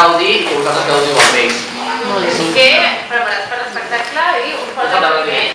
gaudir i que vosaltres gaudiu amb ells. Així que, preparats per l'espectacle i un fort aplaudiment.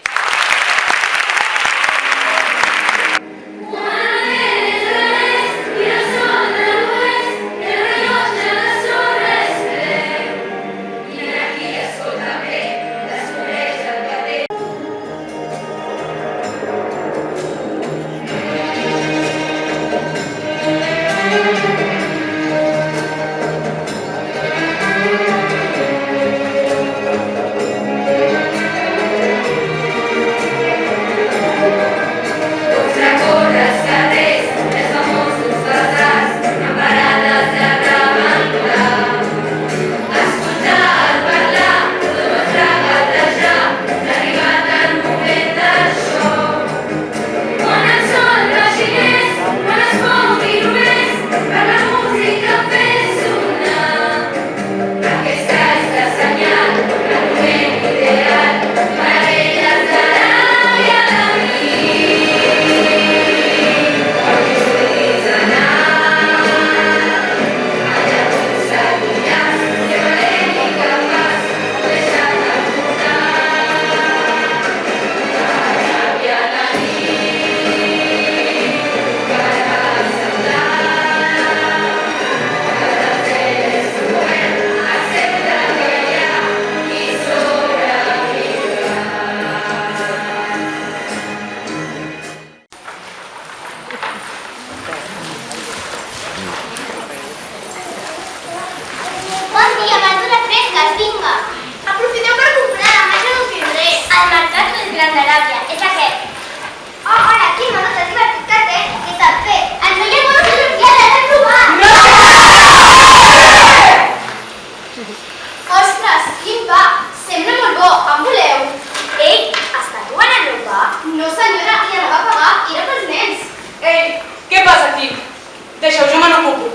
Deixeu, jo me n'ocupo.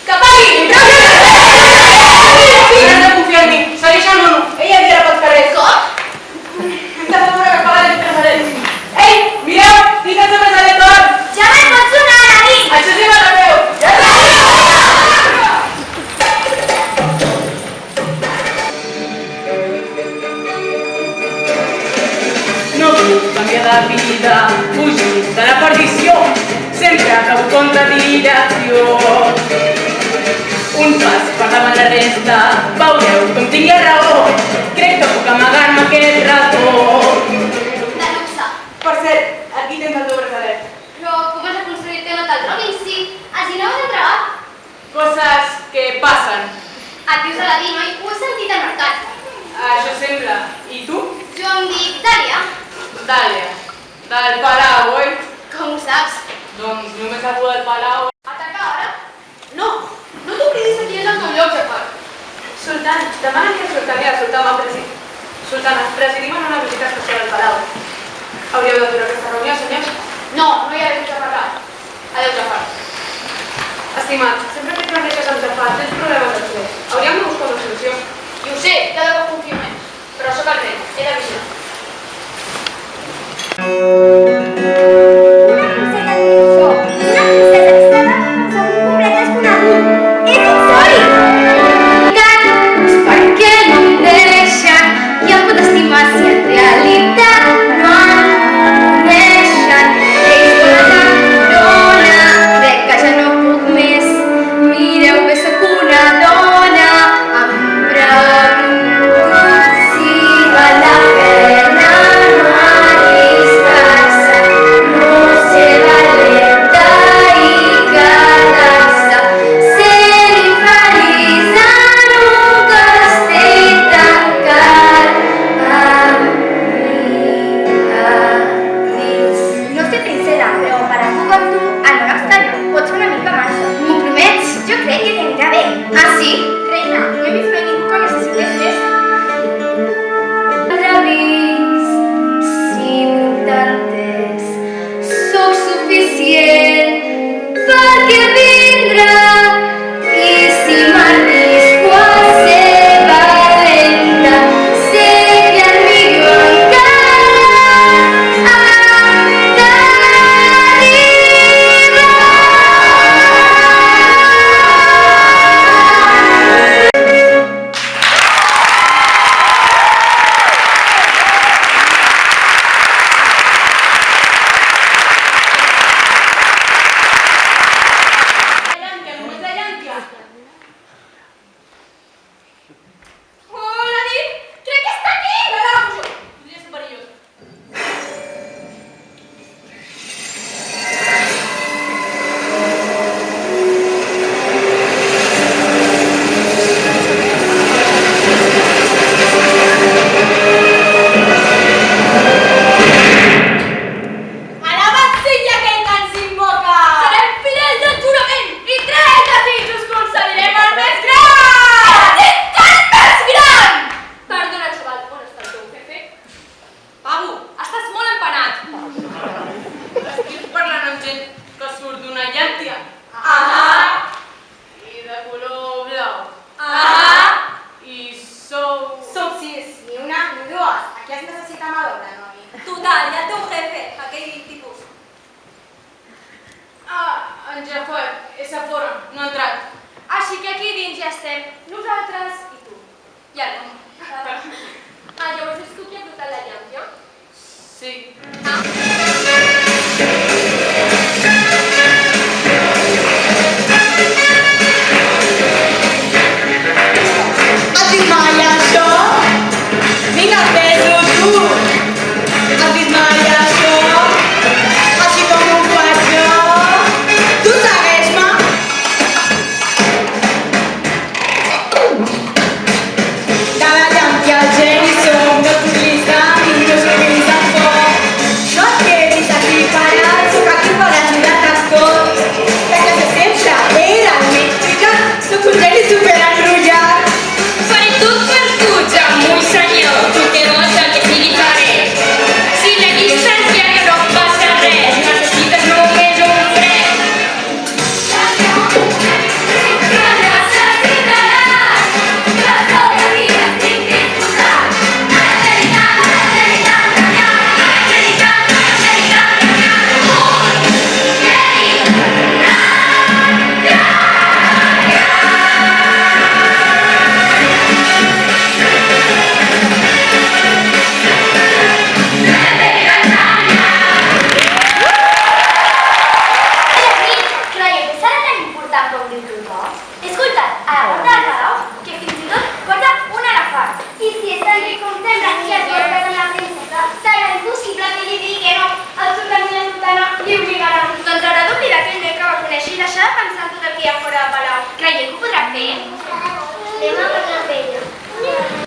Que pagui! No has de confiar en mi. Segueix el mono. Ella tira pel carrer. Com? Hem de veure que paga l'entreprenent. Ei, mireu! Digue'ns més a l'acord! Ja me'n pots donar, Dani! Això sí me la veu! No puc canviar de vida, fugir de la perdició. Sempre acabo contra direcció. Un pas per davant la resta, veureu com tingui raó. Crec que puc amagar-me aquest racó. De luxe. Per cert, aquí tens el teu braçalet. Però com has aconseguit que no te'l robin si els hi no ho has entregat? Coses que passen. Et dius Aladí, noi? Ho he sentit al mercat. Això sembla. I tu? Jo em dic Dàlia. Dàlia. Del Palau, oi? Com ho saps? Doncs només algú del Palau. Ataca ara? No t'ho cridis aquí és el teu lloc, Jafar. Sultan, demanen que el sultan i el sultà van presidir. Sultana, presidim en una visita especial al Palau. Hauríeu d'aturar aquesta reunió, senyors? No hi ha res a parlar. Adéu, Jafar. Estimat, sempre que et planteges amb Jafar, tens problemes després. Hauríem de buscar una solució. I ho sé, cada cop confio més. Però sóc el rei, he de vigilar. Mireu que sóc una dona amb bravi. Aquí has necessitat mà d'obra, noi. Total, i el teu jefe, aquell tipus. En Jafet, és a fora, no ha entrat. Així que aquí dins ja estem, nosaltres i tu. Ja no. Llavors és tu qui ha portat la llàmpia? Sí. Has vist mai això? Vinga, fes-ho tu! Has vist mai això? Així com ho faig jo? Tu segueix-me! Cada llàmpia al geni som, no t'utilitzem i no s'utilitzen foc. No et quedis aquí parat, sóc aquí per ajudar-te's tots. Perquè se sempre era el menys trigat, sóc un geni superenrotllat. Faré tot per tu, Jamui senyor, tu què vols el que sigui faré. Si la distància no passa res, necessites només un fred. Creieu que serà tan important com diu tothom? Escolta't, a la porta del palau, que fins i tot porta un elefant. I si és tan ric com sembla i es vol casar amb la princesa, serà impossible que li digui que no al sultà i la sultana li obligaran. Doncs haurà d'oblidar aquell nen que va conèixer i deixar de pensar en tot el que hi ha fora del palau. Creieu que ho podrà fer? Anem a parlar amb ella. Thank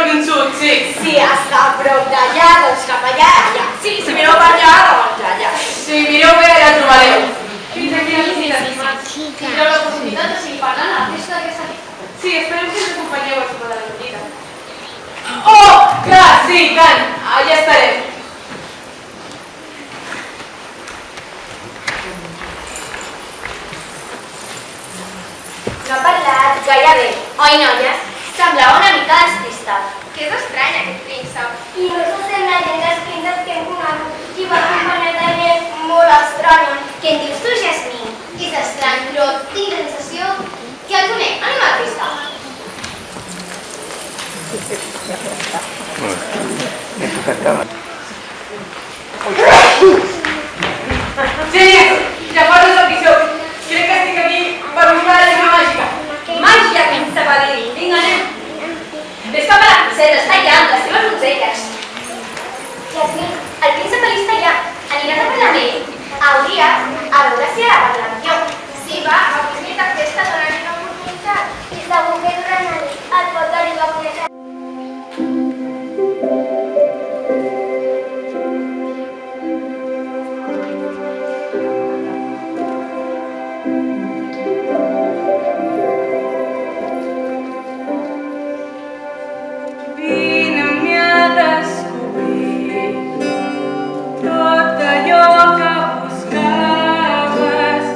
pinçut, sí. Si està a prop d'allà, doncs cap allà, allà. Sí, si mireu per allà, doncs allà. Si mireu bé, ja el trobareu. Fins aquí la visita, estimats. Tindreu l'oportunitat de seguir parlant a la festa d'aquesta nit. Sí, esperem que ens acompanyeu al sopar de la collita. Oh, clar, sí, tant. Allà estarem. No ha parlat gaire bé, oi, noies? Semblava una mica despistat. Que és estrany, aquest príncep. I no us sembla gent dels prínceps que hem conegut i va acompanyar també molt estranya. Què en dius tu, Jasmine? És estrany, però tinc la sensació que el conec. Anem a la festa. Genial! Ja parles del que sóc. Crec que estic aquí per buscar la llama màgica. Màgia, príncep Adir. Vinga, anem. Ves cap a la princesa, està allà amb les seves donzelles. Jasmine, el príncep Elí està allà. Aniràs a parlar amb ell? Hauries a veure si ha de parlar amb jo. Sí, va, avui és nit de festa, donant una oportunitat. I segur que durant la nit el pot arribar a conèixer. Vine-m'hi a descobrir tot allò que buscaves.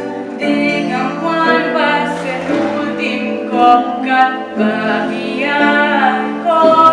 Digue'm quan va ser l'últim cop que et va guiar el cor.